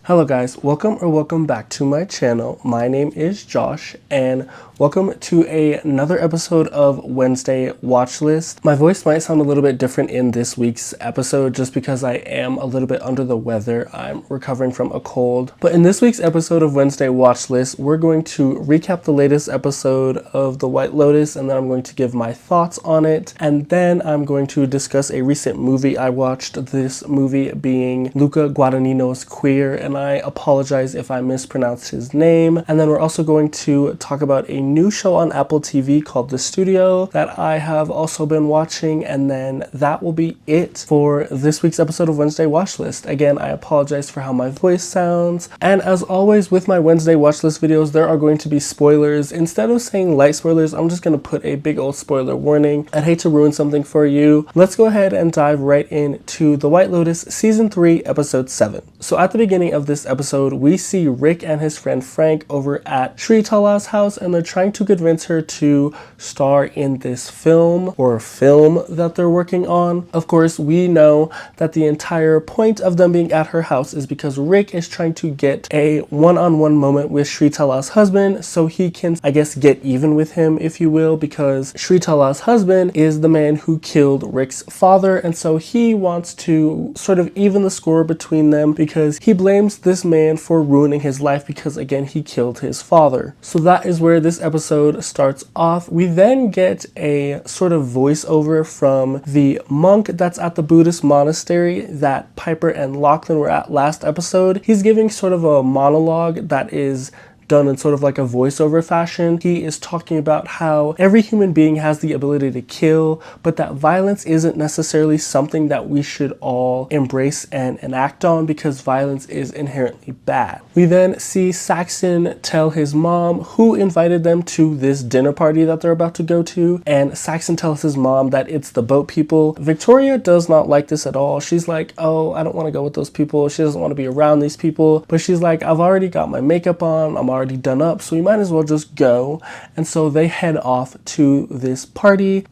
Hello guys, welcome back to my channel. My name is Josh and welcome to another episode of Wednesday Watchlist. My voice might sound a little bit different in this week's episode just because I am a little bit under the weather. I'm recovering from a cold. But in this week's episode of Wednesday Watchlist, we're going to recap the latest episode of The White Lotus, and then I'm going to give my thoughts on it. And then I'm going to discuss a recent movie I watched, this movie being Luca Guadagnino's Queer, and I apologize if I mispronounced his name. And then we're also going to talk about a new show on Apple TV called The Studio that I have also been watching, and then that will be it for this week's episode of Wednesday Watchlist. Again, I apologize for how my voice sounds, and as always with my Wednesday Watchlist videos, there are going to be spoilers. Instead of saying light spoilers, I'm just going to put a big old spoiler warning. I'd hate to ruin something for you. Let's go ahead and dive right into The White Lotus Season 3, Episode 7. So at the beginning of this episode, we see Rick and his friend Frank over at Sritala's house, and they're trying to convince her to star in this film that they're working on. Of course, we know that the entire point of them being at her house is because Rick is trying to get a one-on-one moment with Sritala's husband so he can, I guess, get even with him, if you will, because Sritala's husband is the man who killed Rick's father, and so he wants to sort of even the score between them because he blames this man for ruining his life because, again, he killed his father. So that is where this episode starts off. We then get a sort of voiceover from the monk that's at the Buddhist monastery that Piper and Lachlan were at last episode. He's giving sort of a monologue that is done in sort of like a voiceover fashion. He is talking about how every human being has the ability to kill, but that violence isn't necessarily something that we should all embrace and enact on because violence is inherently bad. We then see Saxon tell his mom who invited them to this dinner party that they're about to go to, and Saxon tells his mom that it's the boat people. Victoria does not like this at all. She's like, oh, I don't want to go with those people. She doesn't want to be around these people, but she's like, I've already got my makeup on. I'm already done up, so we might as well just go. And so they head off to this party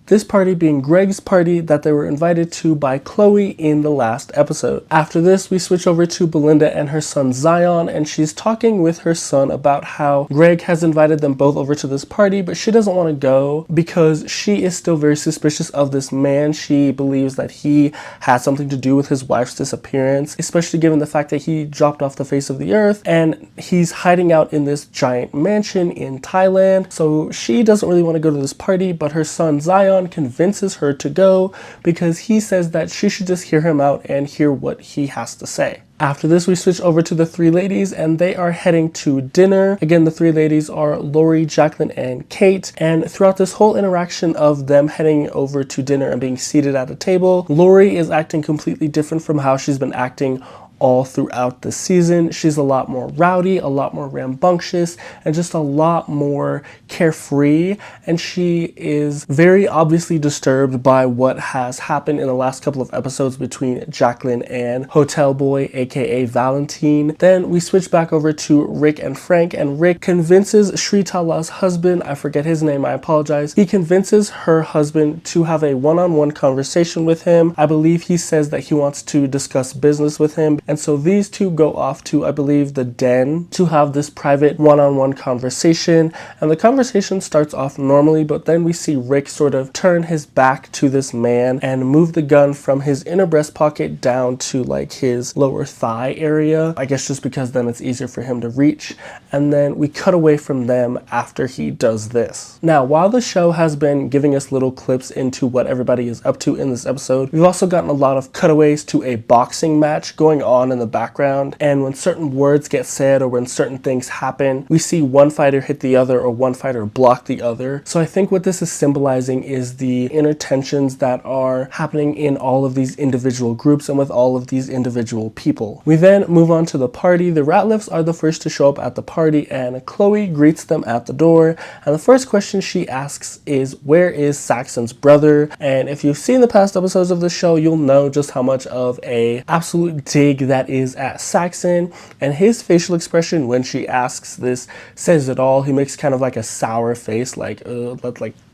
being Greg's party that they were invited to by Chloe in the last episode. After this, we switch over to Belinda and her son Zion, and she's talking with her son about how Greg has invited them both over to this party, but she doesn't want to go because she is still very suspicious of this man. She believes that he has something to do with his wife's disappearance, especially given the fact that he dropped off the face of the earth and he's hiding out in this giant mansion in Thailand. So she doesn't really want to go to this party, but her son Zion convinces her to go because he says that she should just hear him out and hear what he has to say. After this, we switch over to the three ladies and they are heading to dinner. Again, the three ladies are Lori, Jacqueline, and Kate. And throughout this whole interaction of them heading over to dinner and being seated at a table, Lori is acting completely different from how she's been acting all throughout the season. She's a lot more rowdy, a lot more rambunctious, and just a lot more carefree. And she is very obviously disturbed by what has happened in the last couple of episodes between Jacqueline and Hotel Boy, aka Valentine. Then we switch back over to Rick and Frank, and Rick convinces Sritala's husband, I forget his name, I apologize. He convinces her husband to have a one-on-one conversation with him. I believe he says that he wants to discuss business with him. And so these two go off to, I believe, the den to have this private one-on-one conversation. And the conversation starts off normally, but then we see Rick sort of turn his back to this man and move the gun from his inner breast pocket down to like his lower thigh area. I guess just because then it's easier for him to reach. And then we cut away from them after he does this. Now, while the show has been giving us little clips into what everybody is up to in this episode, we've also gotten a lot of cutaways to a boxing match going on in the background, and when certain words get said or when certain things happen, we see one fighter hit the other or one fighter block the other. So I think what this is symbolizing is the inner tensions that are happening in all of these individual groups and with all of these individual people. We then move on to the party. The Ratliffs are the first to show up at the party, and Chloe greets them at the door, and the first question she asks is, where is Saxon's brother? And if you've seen the past episodes of the show, you'll know just how much of a absolute dig that is at Saxon, and his facial expression when she asks this says it all. He makes kind of like a sour face, like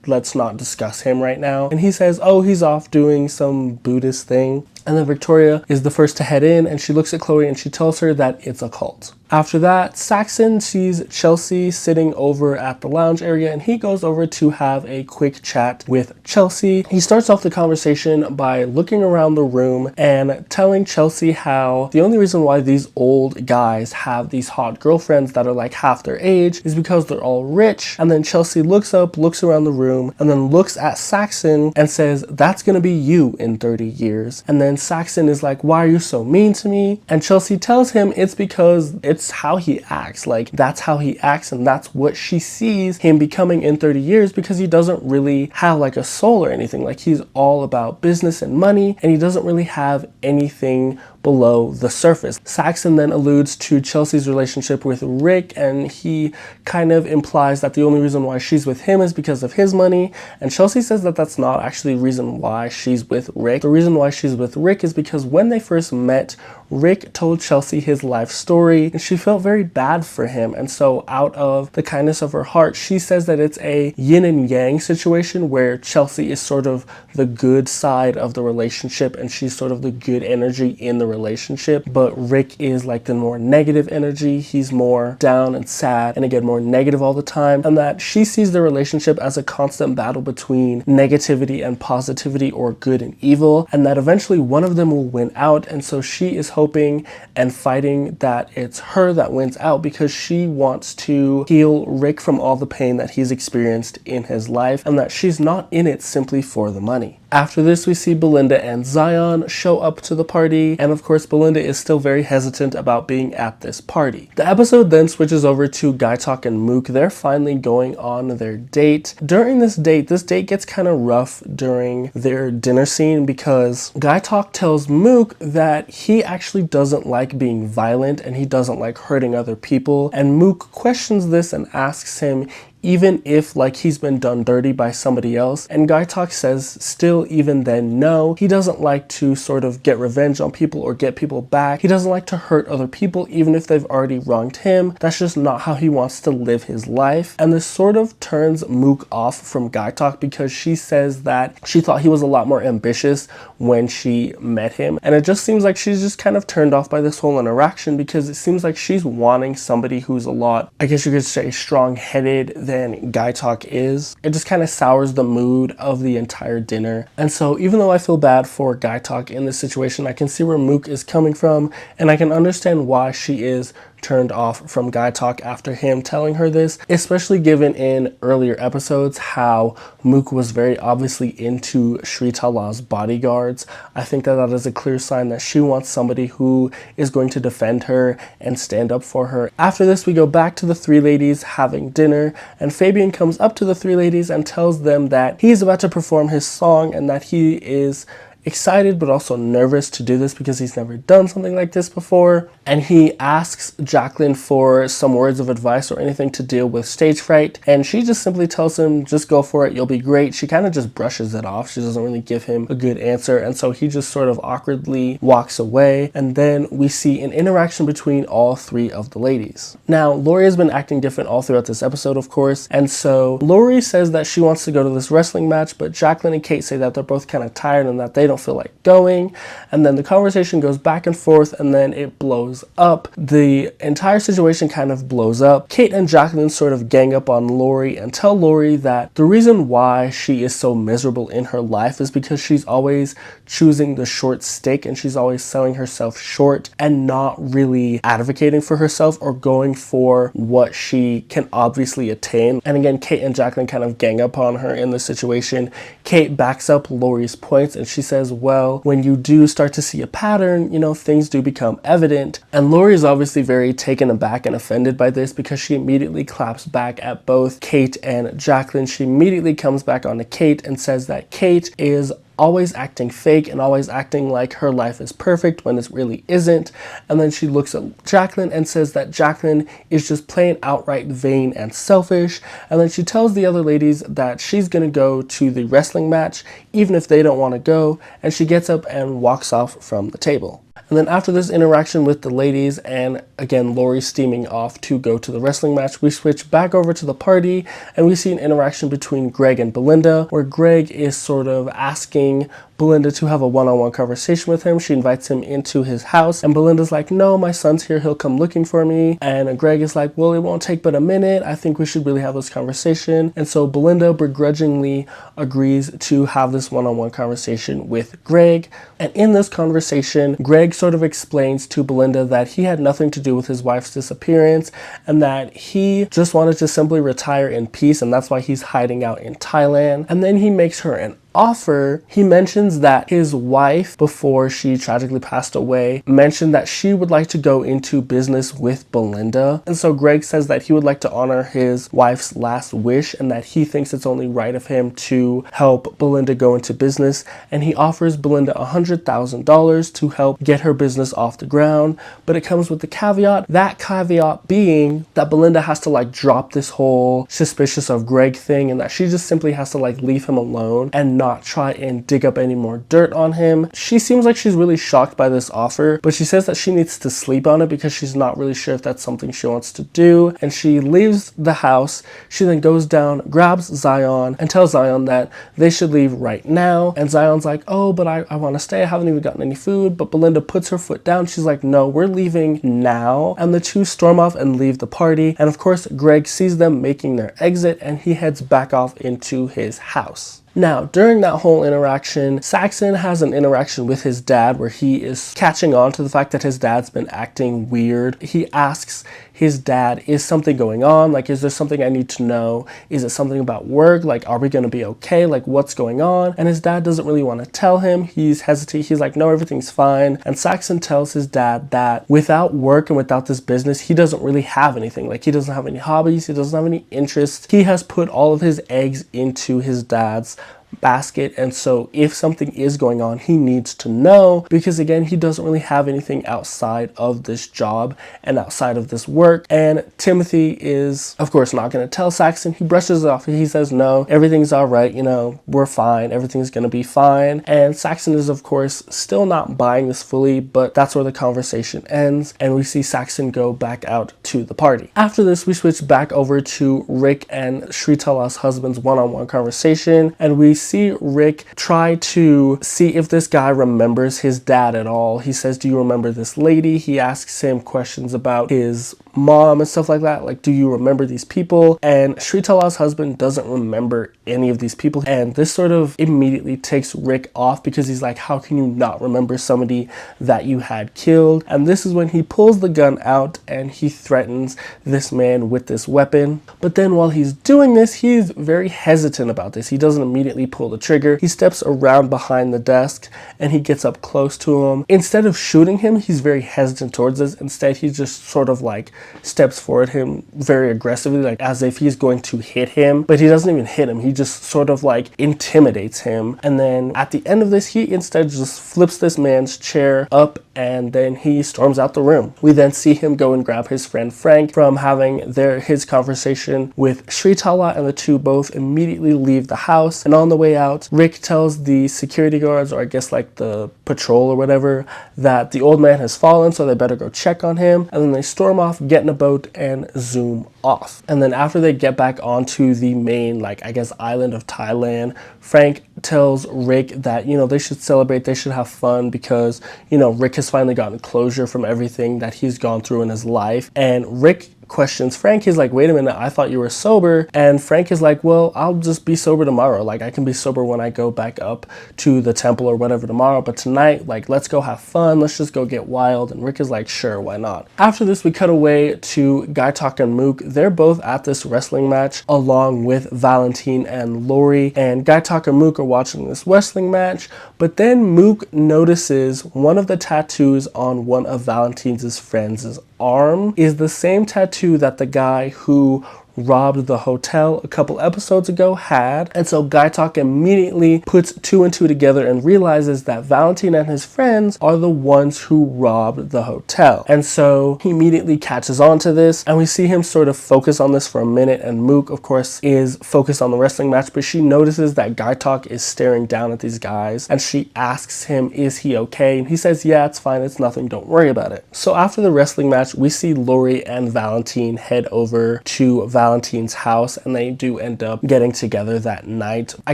let's not discuss him right now. And he says, oh, he's off doing some Buddhist thing. And then Victoria is the first to head in, and she looks at Chloe and she tells her that it's a cult. After that, Saxon sees Chelsea sitting over at the lounge area, and he goes over to have a quick chat with Chelsea. He starts off the conversation by looking around the room and telling Chelsea how the only reason why these old guys have these hot girlfriends that are like half their age is because they're all rich. And then Chelsea looks up, looks around the room, and then looks at Saxon and says, that's gonna be you in 30 years. And then Saxon is like, why are you so mean to me? And Chelsea tells him it's because it's how he acts. Like, that's how he acts, and that's what she sees him becoming in 30 years, because he doesn't really have like a soul or anything. Like, he's all about business and money, and he doesn't really have anything below the surface. Saxon then alludes to Chelsea's relationship with Rick, and he kind of implies that the only reason why she's with him is because of his money. And Chelsea says that that's not actually the reason why she's with Rick. The reason why she's with Rick is because when they first met, Rick told Chelsea his life story, and she felt very bad for him. And so out of the kindness of her heart, she says that it's a yin and yang situation where Chelsea is sort of the good side of the relationship, and she's sort of the good energy in the relationship. But Rick is like the more negative energy. He's more down and sad, and again, more negative all the time. And that she sees the relationship as a constant battle between negativity and positivity, or good and evil, and that eventually one of them will win out. And so she is hoping and fighting that it's her that wins out, because she wants to heal Rick from all the pain that he's experienced in his life, and that she's not in it simply for the money. After this, we see Belinda and Zion show up to the party, and of course Belinda is still very hesitant about being at this party. The episode then switches over to Guy Talk and Mook. They're finally going on their date. During this date gets kind of rough during their dinner scene, because Guy Talk tells Mook that he actually doesn't like being violent and he doesn't like hurting other people, and Mook questions this and asks him even if like he's been done dirty by somebody else, and Guy Talk says still even then no, he doesn't like to sort of get revenge on people or get people back. He doesn't like to hurt other people even if they've already wronged him. That's just not how he wants to live his life. And this sort of turns Mook off from Guy Talk, because she says that she thought he was a lot more ambitious when she met him, and it just seems like she's just kind of turned off by this whole interaction, because it seems like she's wanting somebody who's a lot, I guess you could say, strong-headed than Guy Talk is. It just kind of sours the mood of the entire dinner. And so even though I feel bad for Guy Talk in this situation, I can see where Mook is coming from, and I can understand why she is turned off from Guy Talk after him telling her this, especially given in earlier episodes how Mook was very obviously into Shri Tala's bodyguards. I think that that is a clear sign that she wants somebody who is going to defend her and stand up for her. After this, we go back to the three ladies having dinner, and Fabian comes up to the three ladies and tells them that he's about to perform his song, and that he is excited but also nervous to do this because he's never done something like this before. And he asks Jacqueline for some words of advice or anything to deal with stage fright, and she just simply tells him, just go for it, you'll be great. She kind of just brushes it off. She doesn't really give him a good answer, and so he just sort of awkwardly walks away. And then we see an interaction between all three of the ladies. Now, Lori has been acting different all throughout this episode, of course, and so Lori says that she wants to go to this wrestling match, but Jacqueline and Kate say that they're both kind of tired and that they don't feel like going. And then the conversation goes back and forth, and then it blows up. The entire situation kind of blows up. Kate and Jacqueline sort of gang up on Lori and tell Lori that the reason why she is so miserable in her life is because she's always choosing the short stick, and she's always selling herself short and not really advocating for herself or going for what she can obviously attain. And again, Kate and Jacqueline kind of gang up on her in this situation. Kate backs up Lori's points, and she says, well, when you do start to see a pattern, you know, things do become evident. And Lori is obviously very taken aback and offended by this, because she immediately claps back at both Kate and Jacqueline. She immediately comes back onto Kate and says that Kate is always acting fake and always acting like her life is perfect when it really isn't. And then she looks at Jacqueline and says that Jacqueline is just plain outright vain and selfish. And then she tells the other ladies that she's gonna go to the wrestling match even if they don't want to go, and she gets up and walks off from the table. And then after this interaction with the ladies, and again Lori steaming off to go to the wrestling match, we switch back over to the party and we see an interaction between Greg and Belinda, where Greg is sort of asking Belinda to have a one-on-one conversation with him. She invites him into his house and Belinda's like, no, my son's here, he'll come looking for me. And Greg is like, well, it won't take but a minute, I think we should really have this conversation. And so Belinda begrudgingly agrees to have this one-on-one conversation with Greg. And in this conversation, Greg sort of explains to Belinda that he had nothing to do with his wife's disappearance and that he just wanted to simply retire in peace, and that's why he's hiding out in Thailand. And then he makes her an offer. He mentions that his wife, before she tragically passed away, mentioned that she would like to go into business with Belinda. And so Greg says that he would like to honor his wife's last wish and that he thinks it's only right of him to help Belinda go into business. And he offers Belinda $100,000 to help get her business off the ground. But it comes with the caveat, that caveat being that Belinda has to like drop this whole suspicious of Greg thing and that she just simply has to like leave him alone and not try and dig up any more dirt on him. She seems like she's really shocked by this offer, but she says that she needs to sleep on it because she's not really sure if that's something she wants to do. And she leaves the house. She then goes down, grabs Zion and tells Zion that they should leave right now. And Zion's like, oh, but I want to stay. I haven't even gotten any food. But Belinda puts her foot down. She's like, no, we're leaving now. And the two storm off and leave the party. And of course, Greg sees them making their exit and he heads back off into his house. Now, during that whole interaction, Saxon has an interaction with his dad where he is catching on to the fact that his dad's been acting weird. He asks his dad, is something going on? Like, is there something I need to know? Is it something about work? Like, are we going to be okay? Like, what's going on? And his dad doesn't really want to tell him. He's hesitant. He's like, no, everything's fine. And Saxon tells his dad that without work and without this business, he doesn't really have anything. Like, he doesn't have any hobbies. He doesn't have any interests. He has put all of his eggs into his dad's basket, and so if something is going on, he needs to know, because again, he doesn't really have anything outside of this job and outside of this work. And Timothy is of course not going to tell Saxon. He brushes it off. He says, no, everything's all right, you know, we're fine, everything's going to be fine. And Saxon is of course still not buying this fully, but that's where the conversation ends and we see Saxon go back out to the party. After this, we switch back over to Rick and Sritala's husband's one-on-one conversation, and we see Rick try to see if this guy remembers his dad at all. He says, do you remember this lady? He asks him questions about his mom and stuff like that. Like, do you remember these people? And Sritala's husband doesn't remember any of these people. And this sort of immediately takes Rick off because he's like, how can you not remember somebody that you had killed? And this is when he pulls the gun out and he threatens this man with this weapon. But then while he's doing this, he's very hesitant about this. He doesn't immediately pull the trigger. He steps around behind the desk and he gets up close to him. Instead of shooting him, he's very hesitant towards this. Instead, he just sort of like steps forward him very aggressively, like as if he's going to hit him, but he doesn't even hit him. He just sort of like intimidates him. And then at the end of this, he instead just flips this man's chair up and then he storms out the room. We then see him go and grab his friend Frank from having his conversation with Sritala, and the two both immediately leave the house. And on the way out, Rick tells the security guards, or I guess like the patrol or whatever, that the old man has fallen, so they better go check on him. And then they storm off, get in a boat, and zoom off. And then after they get back onto the main, like, I guess, island of Thailand, Frank tells Rick that, you know, they should celebrate, they should have fun because, you know, Rick has finally gotten closure from everything that he's gone through in his life. And Rick questions Frank. He's like, wait a minute, I thought you were sober. And Frank is like, well, I'll just be sober tomorrow. Like, I can be sober when I go back up to the temple or whatever tomorrow, but tonight, like, let's go have fun, let's just go get wild. And Rick is like, sure, why not? After this, we cut away to Gaitak and Mook. They're both at this wrestling match along with Valentine and Lori, and Gaitak and Mook are watching this wrestling match. But then Mook notices one of the tattoos on one of Valentine's friends' arm is the same tattoo that the guy who robbed the hotel a couple episodes ago had. And so Guy Talk immediately puts two and two together and realizes that Valentine and his friends are the ones who robbed the hotel. And so he immediately catches on to this, and we see him sort of focus on this for a minute, and Mook, of course, is focused on the wrestling match, but she notices that Guy Talk is staring down at these guys, and she asks him, is he okay? And he says, yeah, it's fine, it's nothing, don't worry about it. So after the wrestling match, we see Lori and Valentine head over to Valentine's house, and they do end up getting together that night. I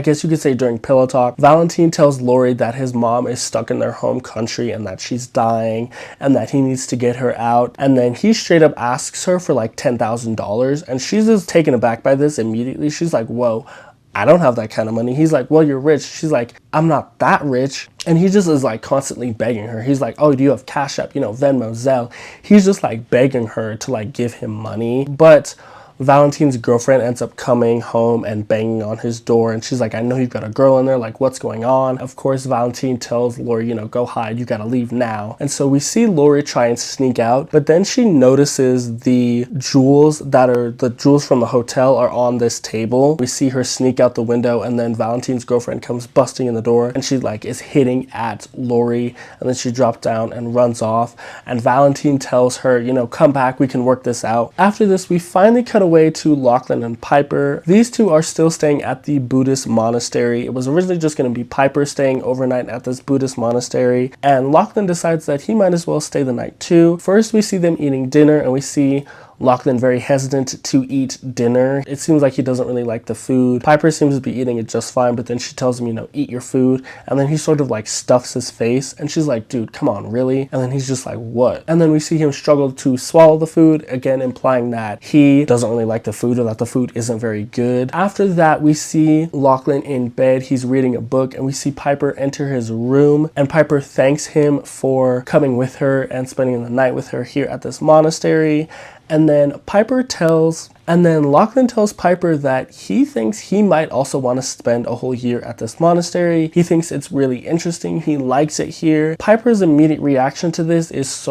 guess you could say during pillow talk, Valentine tells Lori that his mom is stuck in their home country and that she's dying and that he needs to get her out. And then he straight up asks her for like $10,000, and she's just taken aback by this immediately. She's like, whoa, I don't have that kind of money. He's like, well, you're rich. She's like, I'm not that rich. And he just is like constantly begging her. He's like, oh, do you have Cash App, Venmo, Zelle? He's just like begging her to like give him money. But Valentine's girlfriend ends up coming home and banging on his door, and she's like, I know you've got a girl in there, like what's going on? Of course, Valentine tells Lori, go hide, you gotta leave now. And so we see Lori try and sneak out, but then she notices the jewels from the hotel are on this table. We see her sneak out the window, and then Valentine's girlfriend comes busting in the door, and she like is hitting at Lori, and then she drops down and runs off, and Valentine tells her, come back, we can work this out. After this, we finally cut away to Lachlan and Piper. These two are still staying at the Buddhist monastery. It was originally just going to be Piper staying overnight at this Buddhist monastery, and Lachlan decides that he might as well stay the night too. First, we see them eating dinner, and we see Lachlan very hesitant to eat dinner. It seems like he doesn't really like the food. Piper seems to be eating it just fine, but then she tells him, eat your food. And then he sort of like stuffs his face, and she's like, dude, come on, really? And then he's just like, what? And then we see him struggle to swallow the food, again implying that he doesn't really like the food or that the food isn't very good. After that, we see Lachlan in bed. He's reading a book, and we see Piper enter his room, and Piper thanks him for coming with her and spending the night with her here at this monastery. And then Lachlan tells Piper that he thinks he might also want to spend a whole year at this monastery. He thinks it's really interesting. He likes it here. Piper's immediate reaction to this is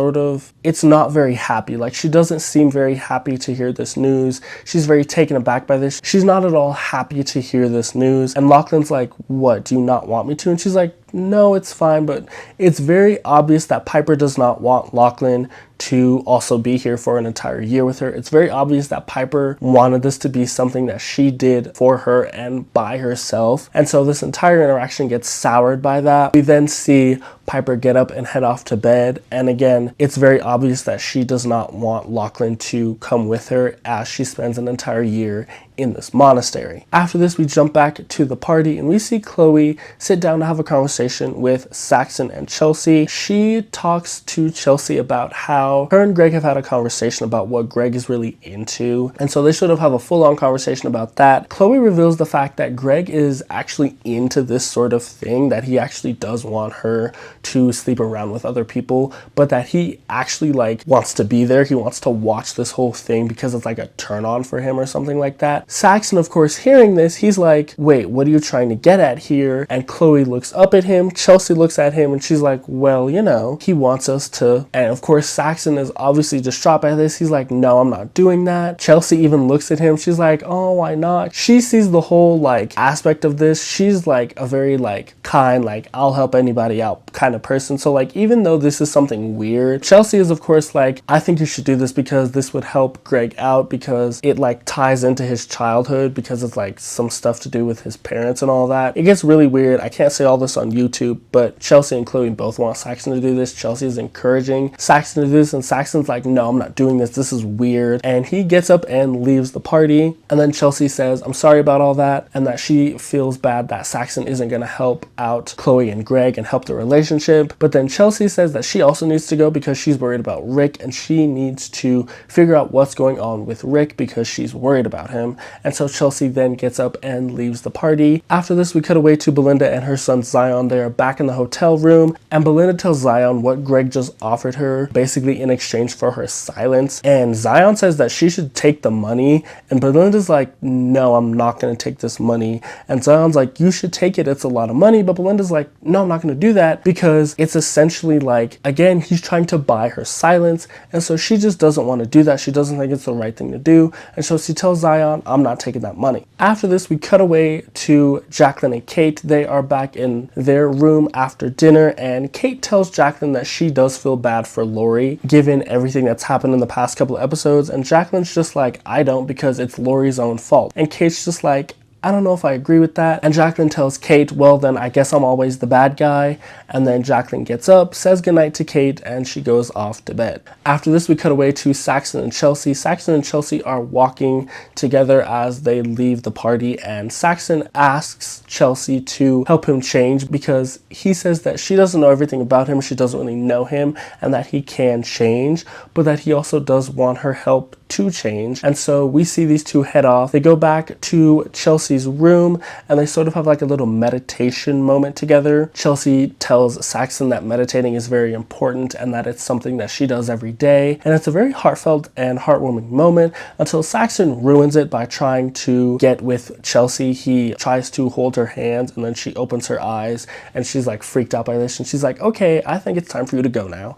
it's not very happy. Like, she doesn't seem very happy to hear this news. She's very taken aback by this. She's not at all happy to hear this news. And Lachlan's like, what, do you not want me to? And she's like, no, it's fine. But it's very obvious that Piper does not want Lachlan to also be here for an entire year with her. It's very obvious that Piper wanted this to be something that she did for her and by herself. And so this entire interaction gets soured by that. We then see Piper get up and head off to bed. And again, it's very obvious that she does not want Lachlan to come with her as she spends an entire year in this monastery. After this, we jump back to the party, and we see Chloe sit down to have a conversation with Saxon and Chelsea. She talks to Chelsea about how her and Greg have had a conversation about what Greg is really into, and so they sort of have a full-on conversation about that. Chloe reveals the fact that Greg is actually into this sort of thing, that he actually does want her to sleep around with other people, but that he actually like wants to be there. He wants to watch this whole thing because it's like a turn on for him or something like that. Saxon, of course, hearing this, he's like, wait, what are you trying to get at here? And Chloe looks up at him, Chelsea looks at him, and she's like, well, he wants us to. And of course, Saxon is obviously distraught by this. He's like, no, I'm not doing that. Chelsea even looks at him. She's like, oh, why not? She sees the whole like aspect of this. She's like a very like kind, like I'll help anybody out kind of person. So like, even though this is something weird, Chelsea is of course like, I think you should do this because this would help Greg out, because it like ties into his childhood, because it's like some stuff to do with his parents and all that. It gets really weird. I can't say all this on YouTube, but Chelsea and Chloe both want Saxon to do this. Chelsea is encouraging Saxon to do this, and Saxon's like, no, I'm not doing this. This is weird. And he gets up and leaves the party. And then Chelsea says, I'm sorry about all that, and that she feels bad that Saxon isn't going to help out Chloe and Greg and help the relationship. But then Chelsea says that she also needs to go because she's worried about Rick, and she needs to figure out what's going on with Rick because she's worried about him. And so Chelsea then gets up and leaves the party. After this, we cut away to Belinda and her son Zion. They are back in the hotel room, and Belinda tells Zion what Greg just offered her, basically in exchange for her silence. And Zion says that she should take the money, and Belinda's like, no, I'm not going to take this money. And Zion's like, you should take it, it's a lot of money. But Belinda's like, no, I'm not going to do that, because it's essentially like, again, he's trying to buy her silence, and so she just doesn't want to do that. She doesn't think it's the right thing to do, and so she tells Zion, I'm not taking that money. After this, we cut away to Jacqueline and Kate. They are back in their room after dinner, and Kate tells Jacqueline that she does feel bad for Lori given everything that's happened in the past couple of episodes, and Jacqueline's just like, I don't, because it's Lori's own fault. And Kate's just like, I don't know if I agree with that. And Jacqueline tells Kate, well, then I guess I'm always the bad guy. And then Jacqueline gets up, says goodnight to Kate, and she goes off to bed. After this, we cut away to Saxon and Chelsea. Saxon and Chelsea are walking together as they leave the party, and Saxon asks Chelsea to help him change because he says that she doesn't know everything about him, she doesn't really know him, and that he can change, but that he also does want her help to change. And so we see these two head off. They go back to Chelsea's room, and they sort of have like a little meditation moment together. Chelsea tells Saxon that meditating is very important and that it's something that she does every day. And it's a very heartfelt and heartwarming moment until Saxon ruins it by trying to get with Chelsea. He tries to hold her hand, and then she opens her eyes and she's like freaked out by this, and she's like, okay, I think it's time for you to go now.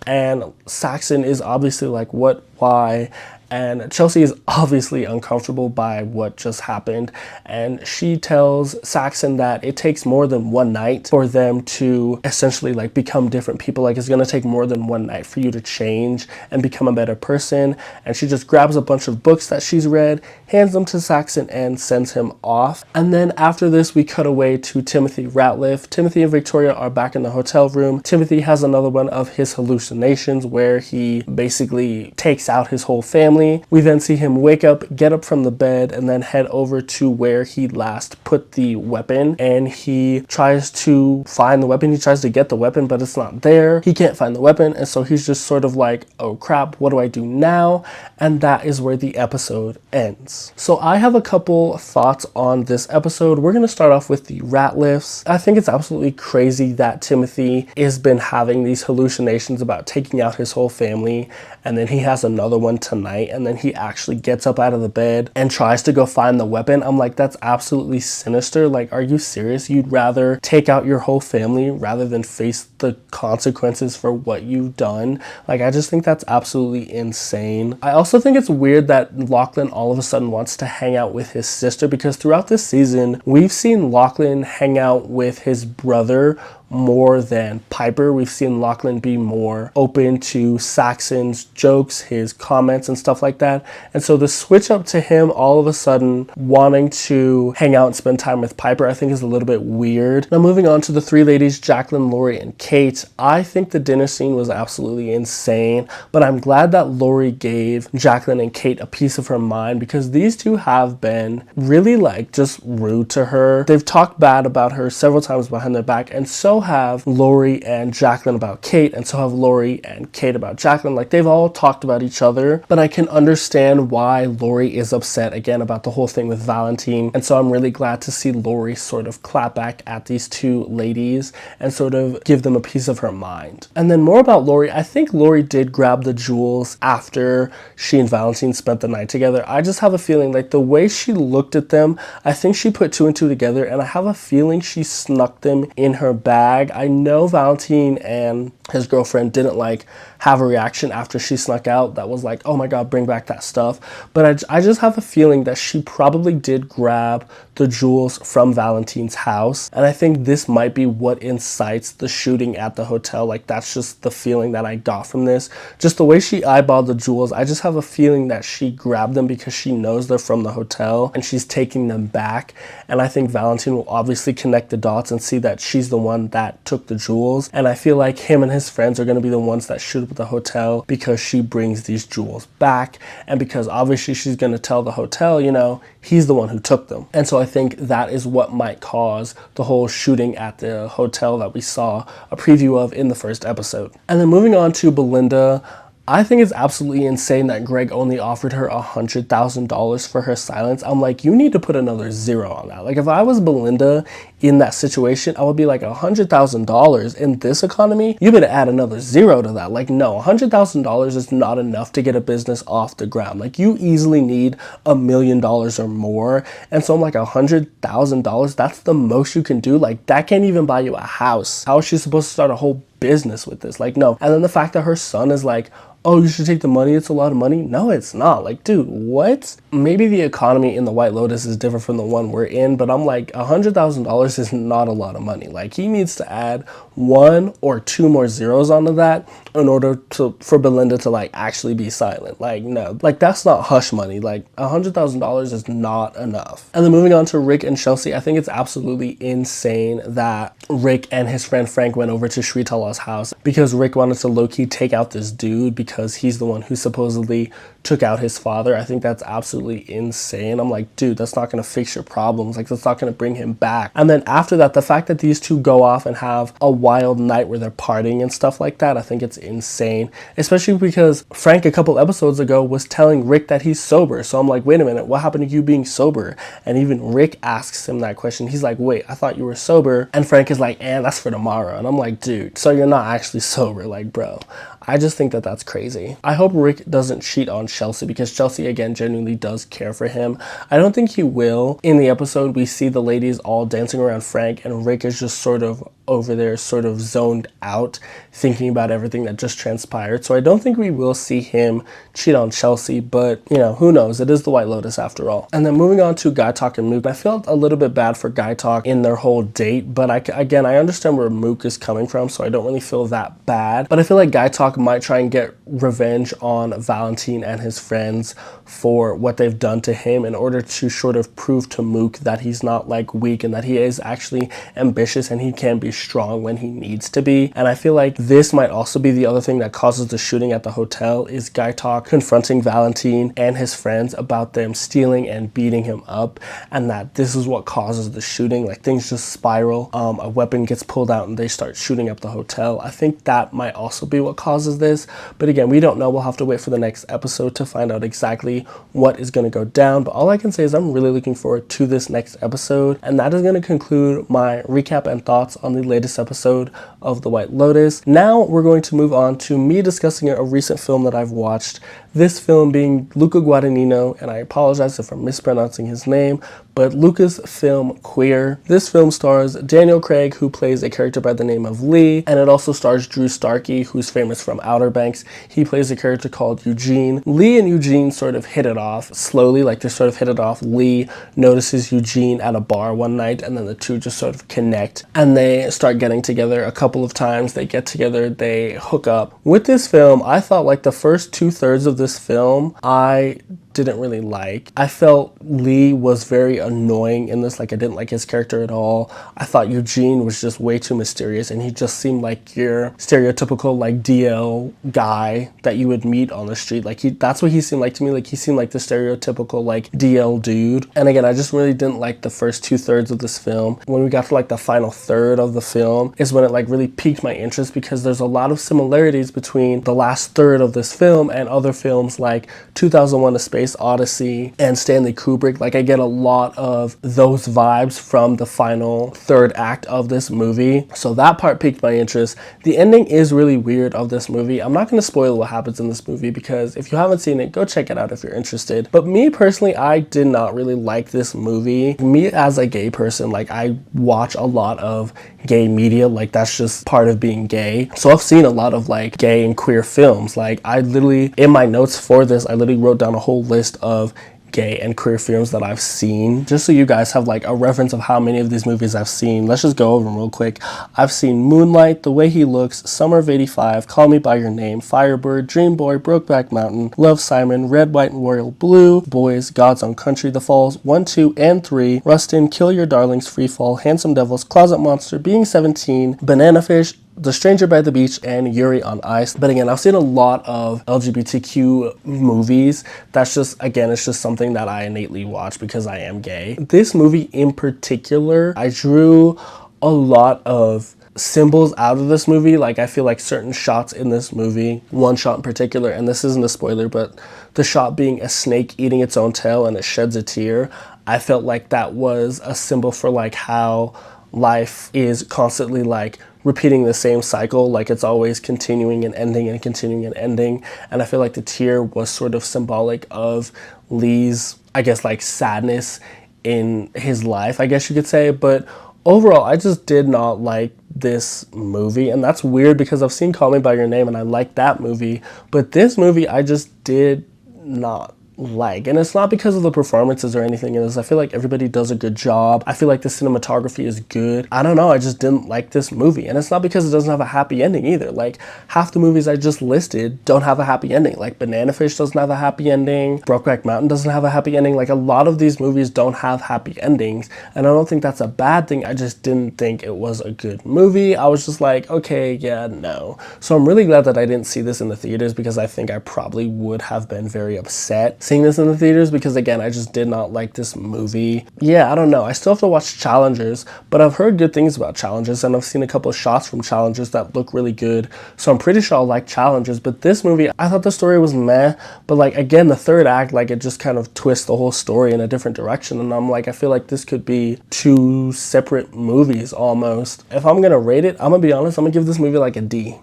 And Saxon is obviously like, what, why? And Chelsea is obviously uncomfortable by what just happened, and she tells Saxon that it takes more than one night for them to essentially like become different people. Like, it's gonna take more than one night for you to change and become a better person. And she just grabs a bunch of books that she's read, hands them to Saxon, and sends him off. And then after this, we cut away to Timothy Ratliff. Timothy and Victoria are back in the hotel room. Timothy has another one of his hallucinations where he basically takes out his whole family. We then see him wake up, get up from the bed, and then head over to where he last put the weapon, and he tries to find the weapon. He tries to get the weapon, but it's not there. He can't find the weapon, and so he's just sort of like, oh crap, what do I do now? And that is where the episode ends. So I have a couple thoughts on this episode. We're going to start off with the Ratliffs. I think it's absolutely crazy that Timothy has been having these hallucinations about taking out his whole family, and then he has another one tonight, and then he actually gets up out of the bed and tries to go find the weapon. I'm like, that's absolutely sinister. Like, are you serious? You'd rather take out your whole family rather than face the consequences for what you've done? Like, I just think that's absolutely insane. I also think it's weird that Lachlan all of a sudden wants to hang out with his sister, because throughout this season, we've seen Lachlan hang out with his brother more than Piper. We've seen Lachlan be more open to Saxon's jokes, his comments, and stuff like that. And so the switch up to him all of a sudden wanting to hang out and spend time with Piper, I think is a little bit weird. Now moving on to the three ladies, Jacqueline, Lori, and Kate. I think the dinner scene was absolutely insane, but I'm glad that Lori gave Jacqueline and Kate a piece of her mind, because these two have been really like just rude to her. They've talked bad about her several times behind their back, and so have Lori and Jacqueline about Kate, and so have Lori and Kate about Jacqueline. Like, they've all talked about each other, but I can understand why Lori is upset again about the whole thing with Valentine. And so I'm really glad to see Lori sort of clap back at these two ladies and sort of give them a piece of her mind. And then more about Lori, I think Lori did grab the jewels after she and Valentine spent the night together. I just have a feeling like the way she looked at them, I think she put two and two together, and I have a feeling she snuck them in her bag. I know Valentine and his girlfriend didn't like have a reaction after she snuck out that was like, oh my god, bring back that stuff. But I just have a feeling that she probably did grab the jewels from Valentine's house. And I think this might be what incites the shooting at the hotel. Like, that's just the feeling that I got from this. Just the way she eyeballed the jewels, I just have a feeling that she grabbed them because she knows they're from the hotel and she's taking them back. And I think Valentine will obviously connect the dots and see that she's the one that took the jewels. And I feel like him and his friends are going to be the ones that shoot up at the hotel because she brings these jewels back, and because obviously she's going to tell the hotel, you know, he's the one who took them. And so I think that is what might cause the whole shooting at the hotel that we saw a preview of in the first episode. And then moving on to Belinda, I think it's absolutely insane that Greg only offered her $100,000 for her silence. I'm like, you need to put another zero on that. Like, if I was Belinda in that situation, I would be like, $100,000 in this economy, you better add another zero to that. Like, no, $100,000 is not enough to get a business off the ground. Like, you easily need $1 million or more. And so I'm like, $100,000, that's the most you can do. Like, that can't even buy you a house. How is she supposed to start a whole business with this? Like, no. And then the fact that her son is like, oh, you should take the money, it's a lot of money. No, it's not. Like, dude, what? Maybe the economy in the White Lotus is different from the one we're in, but I'm like, $100,000 is not a lot of money. Like, he needs to add 1 or 2 more zeros onto that in order for Belinda to like actually be silent. Like, no, like, that's not hush money. Like, $100,000 is not enough. And then moving on to Rick and Chelsea, I think it's absolutely insane that Rick and his friend Frank went over to Shritala's house because Rick wanted to low-key take out this dude because he's the one who supposedly took out his father. I think that's absolutely insane. I'm like, dude, that's not going to fix your problems. Like, that's not going to bring him back. And then after that, the fact that these two go off and have a wild night where they're partying and stuff like that, I think it's insane. Especially because Frank a couple episodes ago was telling Rick that he's sober. So I'm like, wait a minute, what happened to you being sober? And even Rick asks him that question. He's like, wait, I thought you were sober. And Frank is like, that's for tomorrow. And I'm like, dude, so you're not actually sober. Like, bro, I just think that that's crazy. I hope Rick doesn't cheat on Chelsea because Chelsea, again, genuinely does care for him. I don't think he will. In the episode, we see the ladies all dancing around Frank and Rick is just sort of over there, sort of zoned out, thinking about everything that just transpired. So I don't think we will see him cheat on Chelsea, but, you know, who knows? It is the White Lotus after all. And then moving on to Guy Talk and Mook, I felt a little bit bad for Guy Talk in their whole date, but I understand where Mook is coming from, so I don't really feel that bad. But I feel like Guy Talk might try and get revenge on Valentine and his friends for what they've done to him in order to sort of prove to Mook that he's not like weak and that he is actually ambitious and he can be strong when he needs to be. And I feel like this might also be the other thing that causes the shooting at the hotel is Guy Talk confronting Valentine and his friends about them stealing and beating him up, and that this is what causes the shooting. Like, things just spiral, a weapon gets pulled out and they start shooting up the hotel. I think that might also be what causes this, but again, we don't know. We'll have to wait for the next episode to find out exactly what is going to go down. But all I can say is I'm really looking forward to this next episode, and that is going to conclude my recap and thoughts on the latest episode of The White Lotus. Now we're going to move on to me discussing a recent film that I've watched. This film being Luca Guadagnino, and I apologize if I'm mispronouncing his name, but Luca's film Queer. This film stars Daniel Craig, who plays a character by the name of Lee, and it also stars Drew Starkey, who's famous from Outer Banks. He plays a character called Eugene. Lee and Eugene sort of hit it off slowly, like they sort of hit it off. Lee notices Eugene at a bar one night, and then the two just sort of connect, and they start getting together a couple of times. They get together, they hook up. With this film, I thought like the first 2/3 of this film, I didn't really like. I felt Lee was very annoying in this. Like, I didn't like his character at all. I thought Eugene was just way too mysterious, and he just seemed like your stereotypical like DL guy that you would meet on the street. Like, that's what he seemed like to me. Like, he seemed like the stereotypical like DL dude. And again, I just really didn't like the first 2/3 of this film. When we got to like the final third of the film is when it like really piqued my interest, because there's a lot of similarities between the last third of this film and other films like 2001: A Space Odyssey and Stanley Kubrick. Like, I get a lot of those vibes from the final third act of this movie, so that part piqued my interest. The ending is really weird of this movie. I'm not going to spoil what happens in this movie, because if you haven't seen it, go check it out if you're interested. But me personally, I did not really like this movie. Me as a gay person, like, I watch a lot of gay media. Like, that's just part of being gay. So I've seen a lot of like gay and queer films. Like, I literally, in my notes for this, I literally wrote down a whole list of gay and queer films that I've seen, just so you guys have like a reference of how many of these movies I've seen. Let's just go over them real quick. I've seen Moonlight, The Way He Looks, Summer of '85, Call Me By Your Name, Firebird, Dream Boy, Brokeback Mountain, Love, Simon, Red, White, and Royal Blue, Boys, God's Own Country, The Falls 1, 2, and 3, Rustin, Kill Your Darlings, Free Fall, Handsome Devils, Closet Monster, Being 17, Banana Fish, The Stranger by the Beach, and Yuri on Ice. But again, I've seen a lot of LGBTQ movies. That's just, again, it's just something that I innately watch because I am gay. This movie in particular, I drew a lot of symbols out of this movie. Like I feel like certain shots in this movie, one shot in particular, and this isn't a spoiler, but the shot being a snake eating its own tail and it sheds a tear, I felt like that was a symbol for like how life is constantly like repeating the same cycle, like it's always continuing and ending and continuing and ending. And I feel like the tear was sort of symbolic of Lee's, I guess, like sadness in his life, I guess you could say. But overall, I just did not like this movie, and that's weird because I've seen Call Me By Your Name and I like that movie, but this movie I just did not like. And it's not because of the performances or anything. It is, I feel like everybody does a good job. I feel like the cinematography is good. I don't know, I just didn't like this movie. And it's not because it doesn't have a happy ending either. Like half the movies I just listed don't have a happy ending. Like Banana Fish doesn't have a happy ending, Brokeback Mountain doesn't have a happy ending. Like a lot of these movies don't have happy endings, and I don't think that's a bad thing. I just didn't think it was a good movie. I was just like, okay, yeah, no. So I'm really glad that I didn't see this in the theaters, because I think I probably would have been very upset seeing this in the theaters, because again, I just did not like this movie. Yeah, I don't know. I still have to watch Challengers, but I've heard good things about Challengers, and I've seen a couple of shots from Challengers that look really good. So I'm pretty sure I'll like Challengers. But this movie, I thought the story was meh, but like again, the third act, like it just kind of twists the whole story in a different direction. And I'm like, I feel like this could be two separate movies almost. If I'm gonna rate it, I'm gonna be honest, I'm gonna give this movie like a D.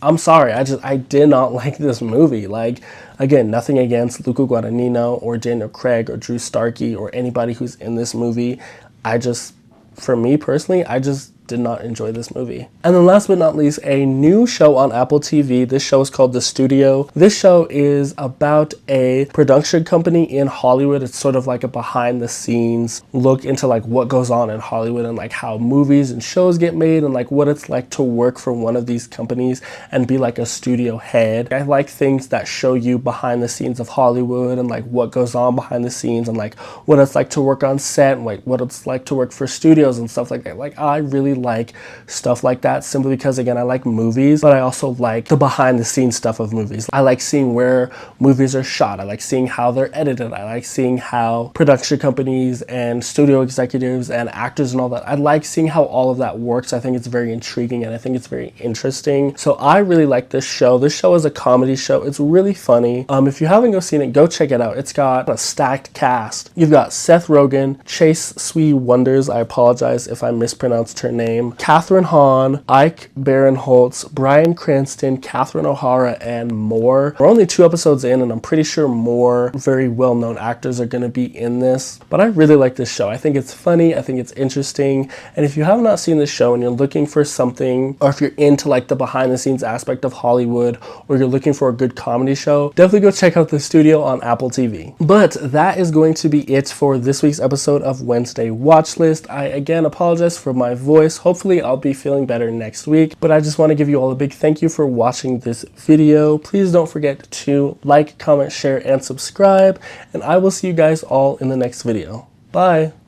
I'm sorry, I did not like this movie. Like, again, nothing against Luca Guadagnino or Daniel Craig or Drew Starkey or anybody who's in this movie. For me personally, I just did not enjoy this movie. And then last but not least, a new show on Apple TV. This show is called The Studio. This show is about a production company in Hollywood. It's sort of like a behind the scenes look into like what goes on in Hollywood and like how movies and shows get made and like what it's like to work for one of these companies and be like a studio head. I like things that show you behind the scenes of Hollywood and like what goes on behind the scenes and like what it's like to work on set and like what it's like to work for studios and stuff like that. Like I really like stuff like that, simply because again, I like movies, but I also like the behind the scenes stuff of movies. I like seeing where movies are shot. I like seeing how they're edited. I like seeing how production companies and studio executives and actors and all that, I like seeing how all of that works. I think it's very intriguing and I think it's very interesting. So I really like this show. This show is a comedy show. It's really funny. If you haven't seen it, go check it out. It's got a stacked cast. You've got Seth Rogen, Chase Sui Wonders, I apologize if I mispronounced her name, Catherine Hahn, Ike Barinholtz, Bryan Cranston, Catherine O'Hara, and more. We're only 2 episodes in, and I'm pretty sure more very well-known actors are going to be in this. But I really like this show. I think it's funny. I think it's interesting. And if you have not seen this show and you're looking for something, or if you're into like the behind-the-scenes aspect of Hollywood, or you're looking for a good comedy show, definitely go check out The Studio on Apple TV. But that is going to be it for this week's episode of Wednesday Watchlist. I again apologize for my voice. Hopefully I'll be feeling better next week, but I just want to give you all a big thank you for watching this video. Please don't forget to like, comment, share, and subscribe, and I will see you guys all in the next video. Bye!